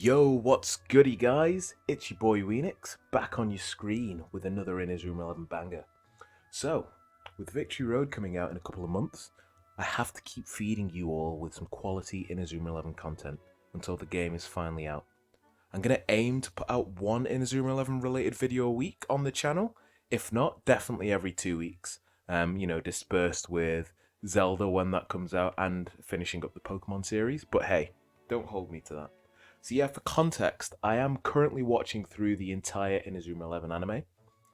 Yo, what's goody guys? It's your boy Weenix, back on your screen with another Inazuma 11 banger. So, with Victory Road coming out in a couple of months, I have to keep feeding you all with some quality Inazuma 11 content until the game is finally out. I'm going to aim to put out one Inazuma 11 related video a week on the channel, if not, definitely every 2 weeks. Dispersed with Zelda when that comes out and finishing up the Pokemon series, but hey, don't hold me to that. So yeah, for context, I am currently watching through the entire Inazuma 11 anime.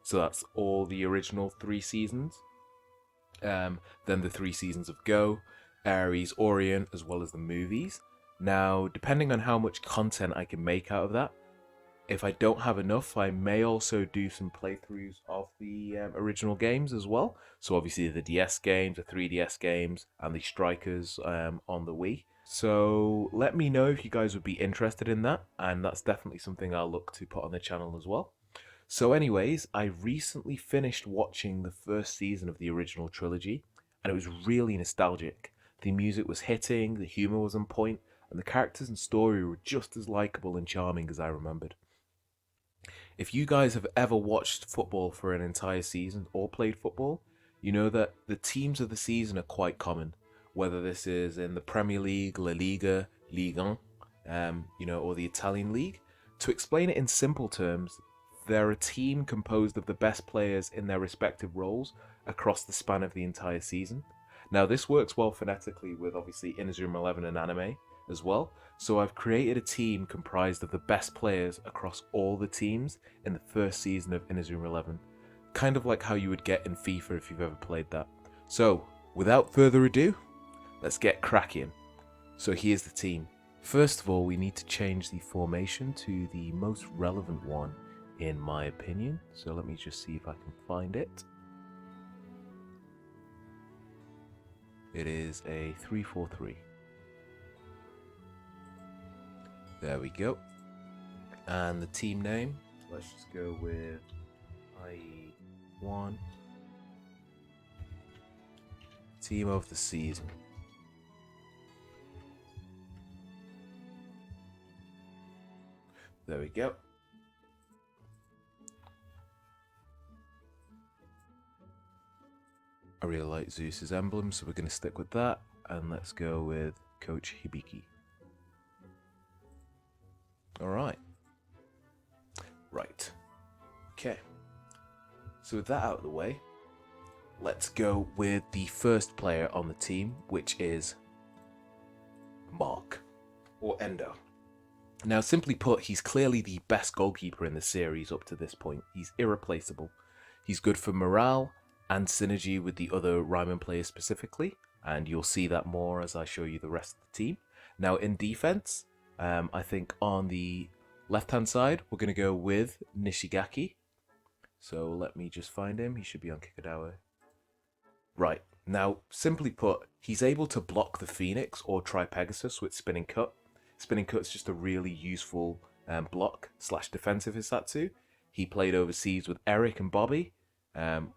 So that's all the original 3 seasons. Then the 3 seasons of Go, Aries, Orient, as well as the movies. Now, depending on how much content I can make out of that, if I don't have enough, I may also do some playthroughs of the original games as well. So obviously the DS games, the 3DS games, and the Strikers on the Wii. So let me know if you guys would be interested in that, and that's definitely something I'll look to put on the channel as well. So anyways, I recently finished watching the first season of the original trilogy, and it was really nostalgic. The music was hitting, the humour was on point, and the characters and story were just as likeable and charming as I remembered. If you guys have ever watched football for an entire season or played football, you know that the teams of the season are quite common. Whether this is in the Premier League, La Liga, Ligue 1, or the Italian League. To explain it in simple terms, they're a team composed of the best players in their respective roles across the span of the entire season. Now, this works well phonetically with obviously Inazuma 11 and anime as well. So I've created a team comprised of the best players across all the teams in the first season of Inazuma 11. Kind of like how you would get in FIFA if you've ever played that. So, without further ado, let's get cracking. So here's the team. First of all, we need to change the formation to the most relevant one, in my opinion. So let me just see if I can find it. It is a 3-4-3. There we go. And the team name, let's just go with IE1. Team of the season. There we go. I really like Zeus's emblem, so we're going to stick with that. And let's go with Coach Hibiki. Alright. Right. Okay. So with that out of the way, let's go with the first player on the team, which is Mark, or Endo. Now, simply put, he's clearly the best goalkeeper in the series up to this point. He's irreplaceable. He's good for morale and synergy with the other Ryman players specifically, and you'll see that more as I show you the rest of the team. Now, in defense, I think on the left-hand side, we're going to go with Nishigaki. So let me just find him. He should be on Kikadawa. Right. Now, simply put, he's able to block the Phoenix or Tri-Pegasus with Spinning Cut. Spinning Cut's just a really useful block / defensive Hisatsu. He played overseas with Eric and Bobby, and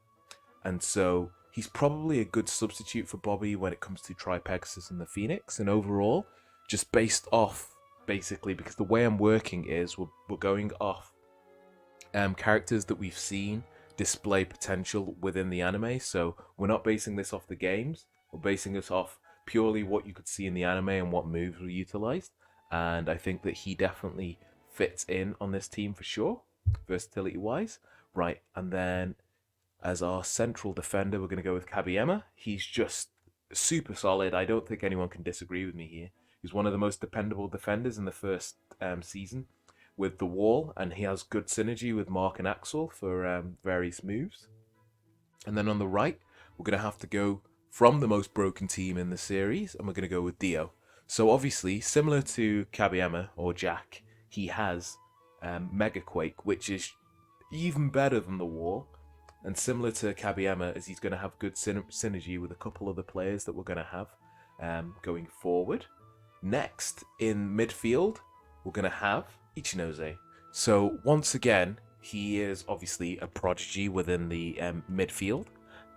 so he's probably a good substitute for Bobby when it comes to Tri-Pegasus and the Phoenix. And overall, just based off, basically, because the way I'm working is we're going off characters that we've seen display potential within the anime. So we're not basing this off the games. We're basing this off purely what you could see in the anime and what moves were utilized. And I think that he definitely fits in on this team for sure, versatility-wise. Right, and then as our central defender, we're going to go with Kabiyama. He's just super solid. I don't think anyone can disagree with me here. He's one of the most dependable defenders in the first season with the wall, and he has good synergy with Mark and Axel for various moves. And then on the right, we're going to have to go from the most broken team in the series, and we're going to go with Dio. So obviously, similar to Kabiyama or Jack, he has Mega Quake, which is even better than the wall. And similar to Kabiyama, as he's going to have good synergy with a couple of the players that we're going to have going forward. Next, in midfield, we're going to have Ichinose. So once again, he is obviously a prodigy within the midfield.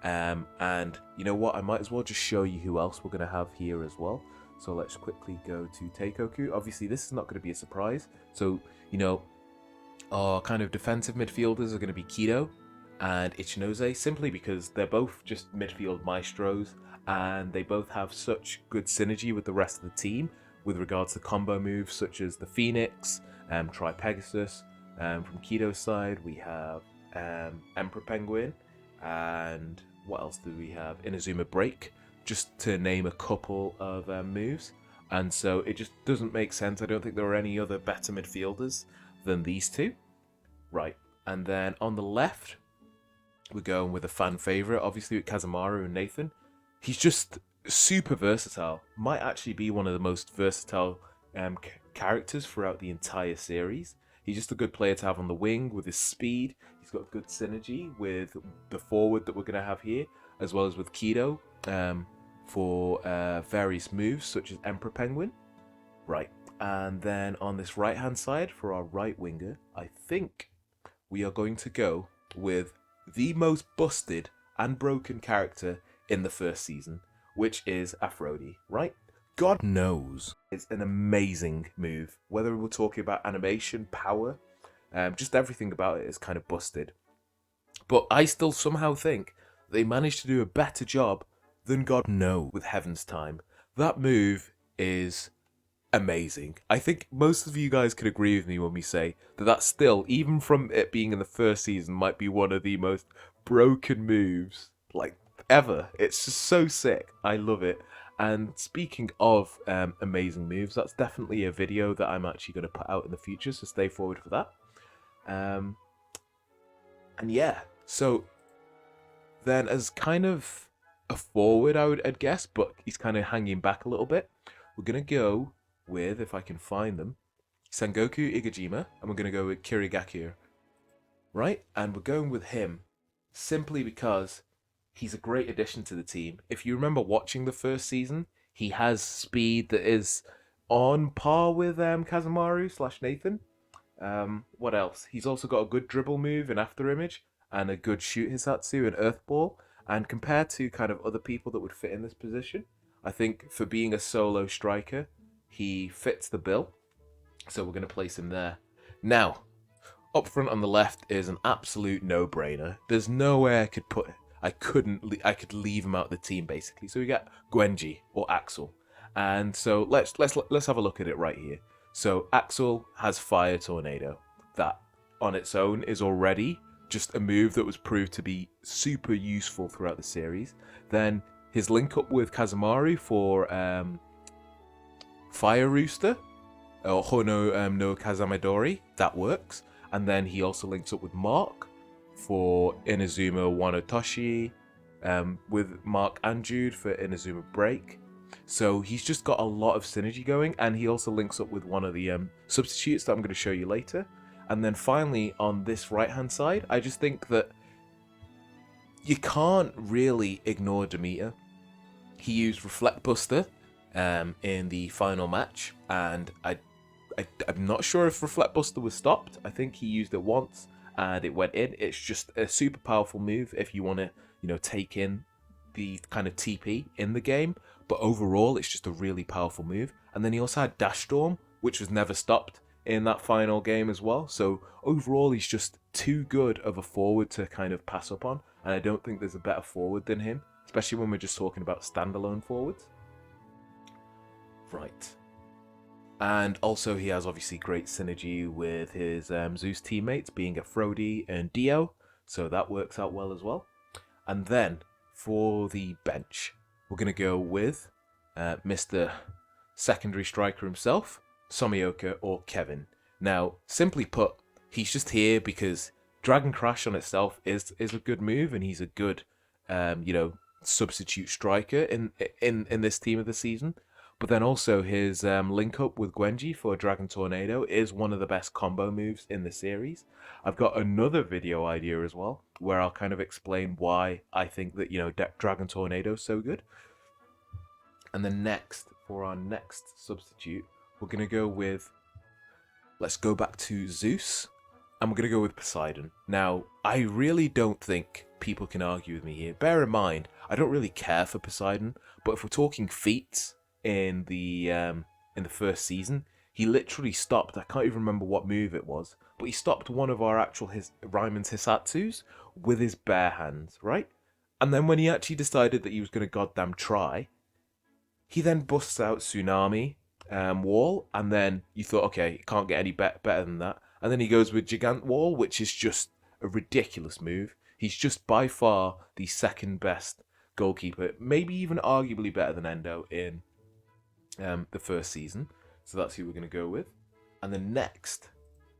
And you know what? I might as well just show you who else we're going to have here as well. So let's quickly go to Teikoku. Obviously, this is not going to be a surprise. So, you know, our kind of defensive midfielders are going to be Kido and Ichinose, simply because they're both just midfield maestros and they both have such good synergy with the rest of the team with regards to combo moves such as the Phoenix, Tri Pegasus. From Kido's side, we have Emperor Penguin, and what else do we have? Inazuma Break, just to name a couple of moves. And so it just doesn't make sense. I don't think there are any other better midfielders than these two. Right, and then on the left, we're going with a fan favourite, obviously with Kazamaru and Nathan. He's just super versatile. Might actually be one of the most versatile characters throughout the entire series. He's just a good player to have on the wing with his speed. He's got good synergy with the forward that we're going to have here, as well as with Kido for various moves such as Emperor Penguin. Right, and then on this right-hand side for our right winger, I think we are going to go with the most busted and broken character in the first season, which is Aphrodite, right? God knows it's an amazing move. Whether we're talking about animation, power, just everything about it is kind of busted. But I still somehow think they managed to do a better job than God knows with Heaven's Time. That move is amazing. I think most of you guys could agree with me when we say that that's still, even from it being in the first season, might be one of the most broken moves like ever. It's just so sick. I love it. And speaking of amazing moves, that's definitely a video that I'm actually going to put out in the future, so stay forward for that. And yeah, so then as kind of a forward, I'd guess, but he's kind of hanging back a little bit, we're going to go with, if I can find them, Sengoku Igajima, and we're going to go with Kirigakure, right? And we're going with him simply because he's a great addition to the team. If you remember watching the first season, he has speed that is on par with Kazamaru / Nathan. What else? He's also got a good dribble move in After Image and a good shoot Hisatsu and Earth Ball. And compared to kind of other people that would fit in this position, I think for being a solo striker, he fits the bill. So we're going to place him there. Now, up front on the left is an absolute no-brainer. There's nowhere I could put it. I could leave him out of the team basically. So we got Gwenji or Axel, and so let's have a look at it right here. So Axel has Fire Tornado. That on its own is already just a move that was proved to be super useful throughout the series. Then his link up with Kazamaru for Fire Rooster or Hono no Kazamidori, that works. And then he also links up with Mark for Inazuma Wanotoshi, with Mark and Jude for Inazuma Break. So he's just got a lot of synergy going, and he also links up with one of the substitutes that I'm going to show you later. And then finally, on this right-hand side, I just think that you can't really ignore Demeter. He used Reflect Buster in the final match, and I'm not sure if Reflect Buster was stopped. I think he used it once, and it went in. It's just a super powerful move if you want to, take in the kind of TP in the game. But overall, it's just a really powerful move. And then he also had Dash Storm, which was never stopped in that final game as well. So overall, he's just too good of a forward to kind of pass up on. And I don't think there's a better forward than him, especially when we're just talking about standalone forwards. Right. And also he has obviously great synergy with his Zeus teammates, being Aphrodite and Dio, so that works out well as well. And then for the bench, we're going to go with Mr. Secondary Striker himself, Somioka or Kevin. Now, simply put, he's just here because Dragon Crash on itself is a good move, and he's a good, substitute striker in this team of the season. But then also his link up with Gwenji for Dragon Tornado is one of the best combo moves in the series. I've got another video idea as well, where I'll kind of explain why I think that, Dragon Tornado is so good. And then next, for our next substitute, we're going to go with, let's go back to Zeus, and we're going to go with Poseidon. Now, I really don't think people can argue with me here. Bear in mind, I don't really care for Poseidon, but if we're talking feats, in the first season. He literally stopped. I can't even remember what move it was, but he stopped one of our actual Ryman's Hisatsus with his bare hands, right? And then when he actually decided that he was going to goddamn try, he then busts out Tsunami Wall, and then you thought, okay, it can't get any better than that. And then he goes with Gigant Wall, which is just a ridiculous move. He's just by far the second best goalkeeper, maybe even arguably better than Endo in the first season. So that's who we're going to go with. And then next,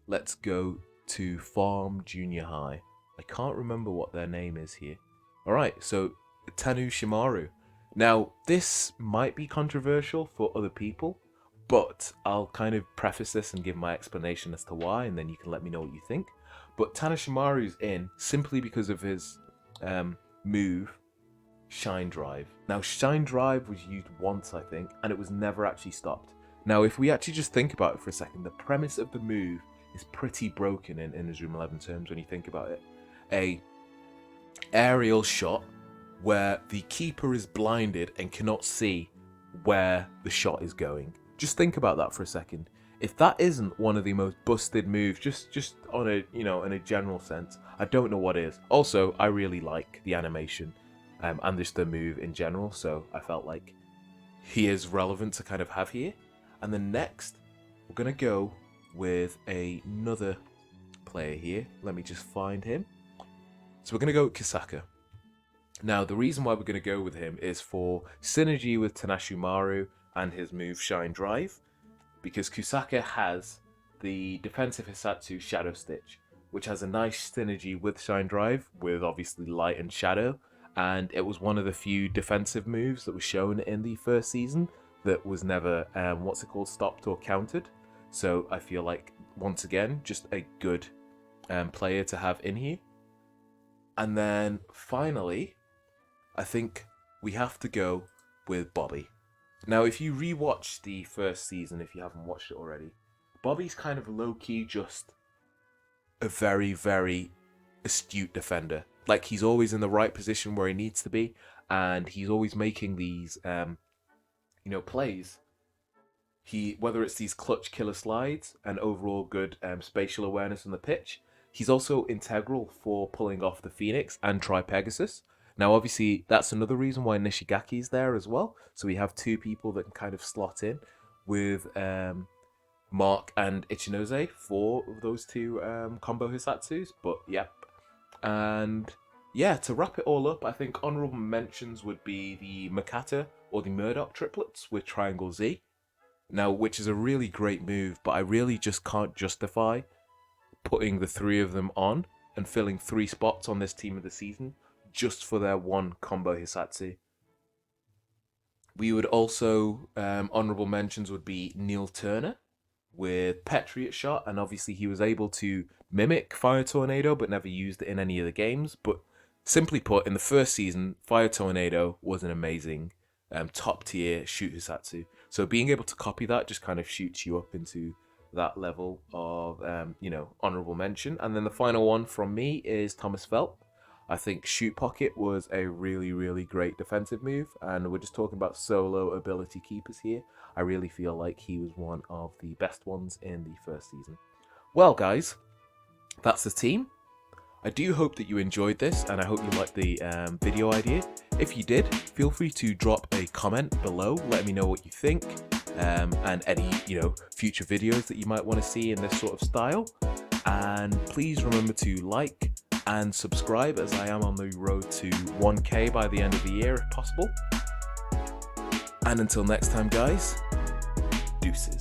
let's go to Farm Junior High. I can't remember what their name is here. Alright, so Tanu Shimaru. Now, this might be controversial for other people, but I'll kind of preface this and give my explanation as to why, and then you can let me know what you think. But Tanu Shimaru's in simply because of his move, Shine Drive. Now, Shine Drive was used once, I think, and it was never actually stopped. Now, if we actually just think about it for a second, the premise of the move is pretty broken in Inazuma 11 terms when you think about it. A aerial shot where the keeper is blinded and cannot see where the shot is going. Just think about that for a second. If that isn't one of the most busted moves, just on a, in a general sense, I don't know what is. Also, I really like the animation and just the move in general, so I felt like he is relevant to kind of have here. And then next, we're going to go with another player here. Let me just find him. So we're going to go with Kisaka. Now, the reason why we're going to go with him is for synergy with Tanashimaru and his move Shine Drive, because Kusaka has the defensive Hisatsu Shadow Stitch, which has a nice synergy with Shine Drive, with obviously Light and Shadow, and it was one of the few defensive moves that was shown in the first season that was never, stopped or countered. So I feel like, once again, just a good player to have in here. And then, finally, I think we have to go with Bobby. Now, if you rewatch the first season, if you haven't watched it already, Bobby's kind of low-key just a very, very astute defender. Like, he's always in the right position where he needs to be, and he's always making these plays. Whether it's these clutch killer slides and overall good spatial awareness on the pitch, he's also integral for pulling off the Phoenix and Tri-Pegasus. Now, obviously, that's another reason why Nishigaki's there as well. So we have two people that can kind of slot in with Mark and Ichinose for those two combo Hisatsus. But, yep. And, yeah, to wrap it all up, I think honorable mentions would be the Makata or the Murdoch triplets with Triangle Z. Now, which is a really great move, but I really just can't justify putting the three of them on and filling 3 spots on this team of the season just for their one combo Hisatsu. We would also, honorable mentions would be Neil Turner with Patriot Shot, and obviously he was able to mimic Fire Tornado but never used it in any of the games. But simply put, in the first season, Fire Tornado was an amazing top tier shoot Hisatsu. So being able to copy that just kind of shoots you up into that level of, honorable mention. And then the final one from me is Thomas Felt. I think Shoot Pocket was a really, really great defensive move, and we're just talking about solo ability keepers here. I really feel like he was one of the best ones in the first season. Well, guys, that's the team. I do hope that you enjoyed this, and I hope you liked the video idea. If you did, feel free to drop a comment below. Let me know what you think, and any future videos that you might want to see in this sort of style. And please remember to like and subscribe, as I am on the road to 1K by the end of the year if possible. And until next time, guys, deuces.